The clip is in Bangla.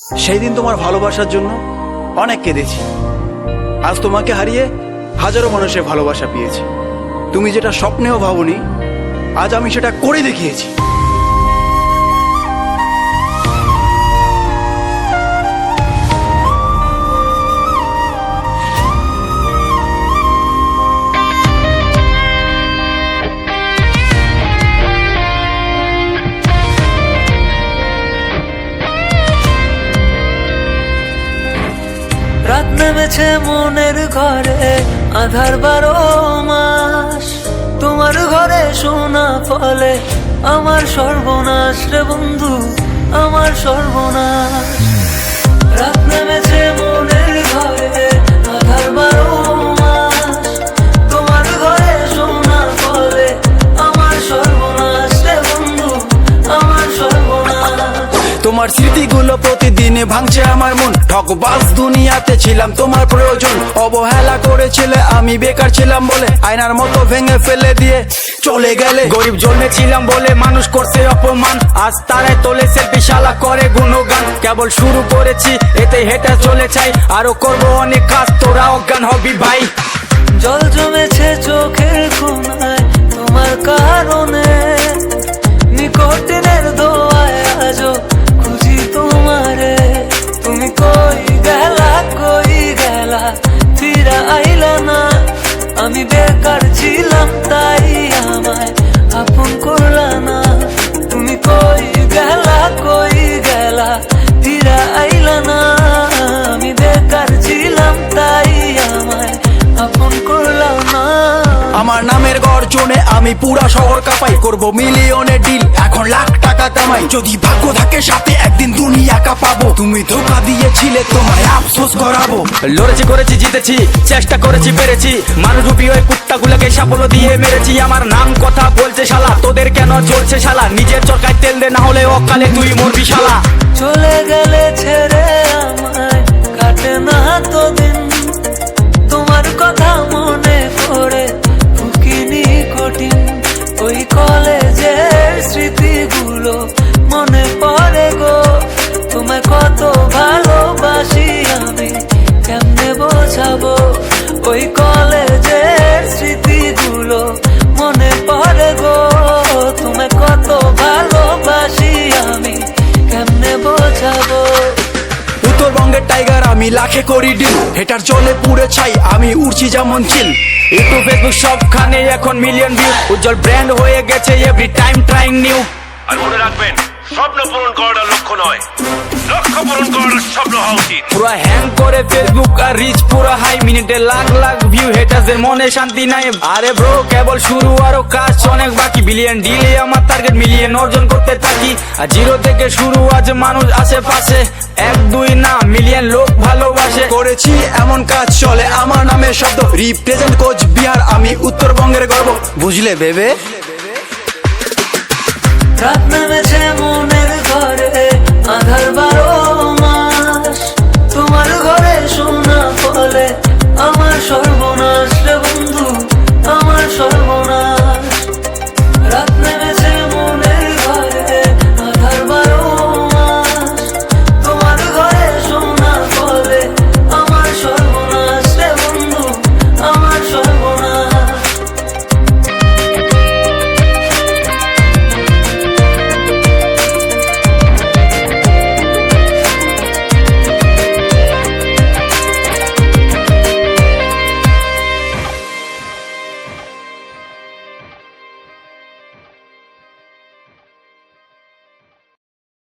সেই দিন তোমার ভালোবাসার জন্য অনেক কেঁদেছি। আজ তোমাকে হারিয়ে হাজারো মানুষের ভালোবাসা পেয়েছি। তুমি যেটা স্বপ্নেও ভাবনি, আজ আমি সেটা করে দেখিয়েছি। রাত নেমেছে মনের ঘরে, আধার 12 মাস। তোমার ঘরে শোনা ফলে আমার সর্বনাশ রে বন্ধু, আমার সর্বনাশ। রাত নেমেছে মনের ঘরে, আধার 12 মাস। তোমার ঘরে শোনা ফলে আমার সর্বনাশ রে বন্ধু, আমার সর্বনাশ। তোমার স্মৃতিগুলো প্রতিদিনে ভাঙছে আমার মন। ঠকবাজ দুনিয়াতে ছিলাম তোমার প্রয়োজন। অবহেলা করেছিলে, আমি বেকার ছিলাম বলে আয়নার মতো ভেঙে ফেলে দিয়ে চলে গেলে। গরিব জন্মেছিলাম বলে মানুষ করছে অপমান, আজ তারাই তোলে সেলফি, শালা করে গুণগান। কেবল শুরু করেছি, এতে হেঁটে চলে চাই, আরো করবো অনেক কাজ, তোরা অজ্ঞান হবি ভাই। জল জমেছে চোখের কোণায় তোমার কারণে, নিকটের দোয়ায় আজও খুঁজি তোমারে। তুমি কই গেলা, ফিরা আইলা না। আমি বেকার ছিলাম তাই আমায় আপন করলা না। তুমি কই গেলা, ফিরা আইলা না। আমি বেকার ছিলাম তাই আমায় আপন করলা না। আমার নামের গর্জনে আমি পুরা শহর কাঁপাই। করবো মিলিয়নের ডিল, এখন লাখ টাকা কামাই। যদি ভাগ্য থাকে সাথে, একদিন দুনিয়া কাঁপাবো। তুমি ধোকা দিয়েছিলে, তোমায় আফসোস করাবো। লড়েছি, করেছি, জিতেছি, চেষ্টা করেছি, পেরেছি। মানুষ রূপী ওই কুত্তাগুলোকে সাফল্য দিয়ে মেরেছি। আমার নাম কথা বলছে শালা, তোদের কেন চলছে শালা? নিজের চরকায় তেল দে, না হলে অকালে তুই মরবি শালা। চলে গেলে ছেড়ে আমায় কাটে না তো দিন, তোমার কথা মনে পড়ে ফুকিনি কঠিন। ওই কলেজের স্মৃতিগুলো মনে পড়ে গো, তোমায় কত ভালোবাসি আমি কেমনে বোঝাবো। ওই কলেজের স্মৃতিগুলো মনে পড়ে গো, তোমায় কত ভালোবাসি আমি কেমনে বোঝাবো। উত্তরবঙ্গের টাইগার আমি, লাখে করি ডিল। হেটার চলে পুড়ে ছাই, আমি উড়ছি যেমন চিল। ইউটিউব, ফেসবুক সবখানে এখন মিলিয়ন ভিউ। উজ্জ্বল ব্র্যান্ড হয়ে গেছে, এভরি টাইম ট্রাইং নিউ। আর মনে রাখবেন, স্বপ্ন পূরণ করাটা লক্ষ্য নয়, লক্ষ্য পূরণ করাটা স্বপ্ন হওয়া উচিত। পুরো হ্যাং করে ফেসবুক আর রিচ পুরো হাই, মিনিটে লাখ লাখ ভিউ, হেটারদের মনে শান্তি নাই। আরে ব্রো, কেবল শুরু, আরো কাজ অনেক বাকি। বিলিয়ন ডিলে আমার টার্গেট, মিলিয়ন অর্জন করতে থাকি। আর জিরো থেকে শুরু, আজ মানুষ আশেপাশে, 1-2 না মিলিয়ন লোক ভালোবাসে। করেছি এমন কাজ, চলে আমার নামে শব্দ। রিপ্রেজেন্ট কোচ বিহার, আমি উত্তরবঙ্গের গর্ব। বুঝলে বেবে? রাত নেমেছে মনের ঘরে,